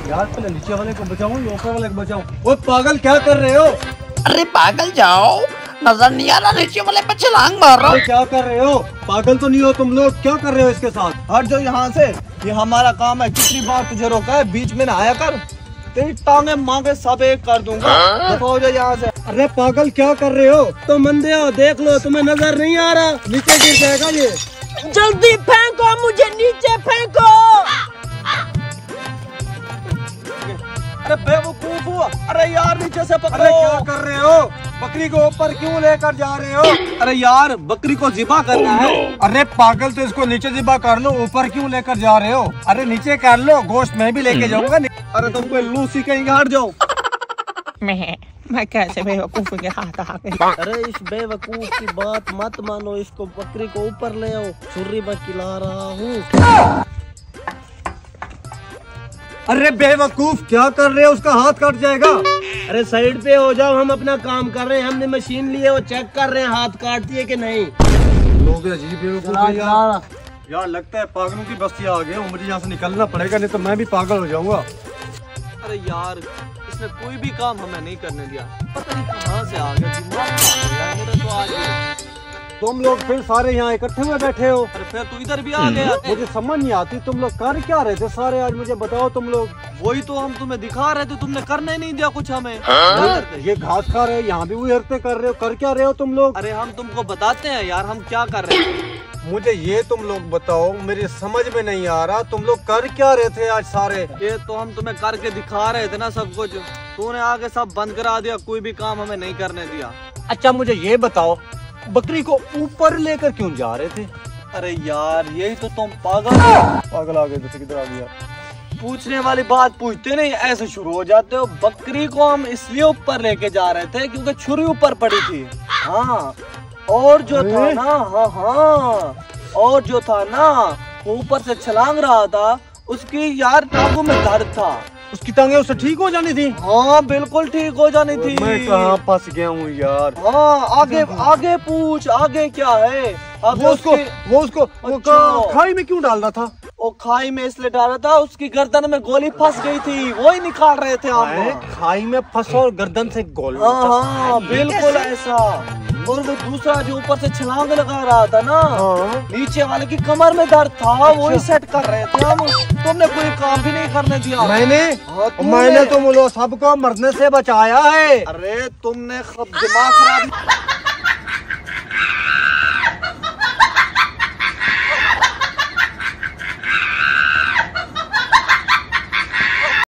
यार पहले नीचे वाले को बचाऊं या ऊपर वाले को बचाऊं? वो पागल क्या कर रहे हो? अरे पागल जाओ, नजर नहीं आ रहा नीचे वाले पे छलांग मार रहा हूँ। क्या कर रहे हो? पागल तो नहीं हो तुम लोग? क्या कर रहे हो इसके साथ? हट जाओ यहाँ से, ये हमारा काम है। कितनी बार तुझे रोका है, बीच में ना आया कर। तेरी टांगे मांगे सब एक कर दूंगा। दफा हो जाओ यहाँ से। अरे पागल क्या कर रहे हो? तो मंदे हो, देख लो, तुम्हें नजर नहीं आ रहा? नीचे गिर जाएगा ये। जल्दी फेंको मुझे, नीचे फेंको। अरे बेवकूफ हुआ। अरे यार नीचे से पकड़ो। अरे क्या कर रहे हो? बकरी को ऊपर क्यों लेकर जा रहे हो? अरे यार बकरी को ज़िबा करना है। अरे पागल, तो इसको नीचे ज़िबा कर लो, ऊपर क्यों लेकर जा रहे हो? अरे नीचे कर लो, गोश्त मैं भी लेके जाऊंगा। अरे तुम कोई लूसी कहीं, हट जाओ। मैं कैसे बेवकूफ के हाथ आ गई? अरे इस बेवकूफ की बात मत मानो, इसको बकरी को ऊपर ले आओ, छुरी में खिला रहा हूँ। अरे बेवकूफ क्या कर रहे हो? उसका हाथ कट जाएगा। अरे साइड पे हो जाओ, हम अपना काम कर रहे हैं। हमने मशीन ली है, वो चेक कर रहे हैं हाथ काटती है कि नहीं। लोग अजीब बेवकूफ हैं यार। यार लगता है पागलों की बस्ती आ गए। मुझे यहाँ से निकलना पड़ेगा, नहीं तो मैं भी पागल हो जाऊंगा। अरे यार इसने कोई भी काम हमें नहीं करने दिया। पता नहीं कहाँ से आ गया, दिमाग खराब हो गया मेरा तो आज। तुम लोग फिर सारे यहाँ इकट्ठे हुए बैठे हो। अरे फिर तू इधर भी आ गया। मुझे समझ नहीं आती, तुम लोग कर क्या रहे थे सारे? आज मुझे बताओ तुम लोग। वही तो हम तुम्हें दिखा रहे थे, तुमने करने नहीं दिया कुछ हमें। ये घास खा रहे, यहाँ भी वही हरकतें कर रहे हो। कर क्या रहे हो तुम लोग? अरे हम तुमको बताते हैं यार, हम क्या कर रहे हैं। मुझे ये तुम लोग बताओ, मेरी समझ में नहीं आ रहा, तुम लोग कर क्या रहे थे आज सारे? ये तो हम तुम्हें करके दिखा रहे थे ना सब कुछ। तूने आगे सब बंद करा दिया, कोई भी काम हमें नहीं करने दिया। अच्छा मुझे ये बताओ, बकरी को ऊपर लेकर क्यों जा रहे थे? अरे यार यही तो तुम पागल हो। पागल आ गए तो किधर आ गया? पूछने वाली बात पूछते नहीं, ऐसे शुरू हो जाते हो। बकरी को हम इसलिए ऊपर लेके जा रहे थे क्योंकि छुरी ऊपर पड़ी थी। हाँ, और जो था ना, हाँ, और जो था ना, वो ऊपर से छलांग रहा था, उसकी यार टांगों में दर्द था। उसकी टांगे उससे ठीक हो जानी थी? हाँ बिल्कुल ठीक हो जानी थी। मैं कहाँ फंस गया हूँ यार। हाँ आगे आगे पूछ, आगे क्या है? वो उसको खाई में क्यों डाल रहा था? वो खाई में इसलिए डाला था, उसकी गर्दन में गोली फंस गई थी, वो ही निकाल रहे थे हम। खाई में फंसा और गर्दन से गोली? हाँ बिल्कुल ऐसा। और वो दूसरा जो ऊपर से छलांग लगा रहा था ना, नीचे वाले की कमर में दर्द था, वो ही सेट कर रहे थे हम। तुमने कोई काम भी नहीं करने दिया। मैंने तो सबको मरने से बचाया है। अरे तुमने दिमाग खराब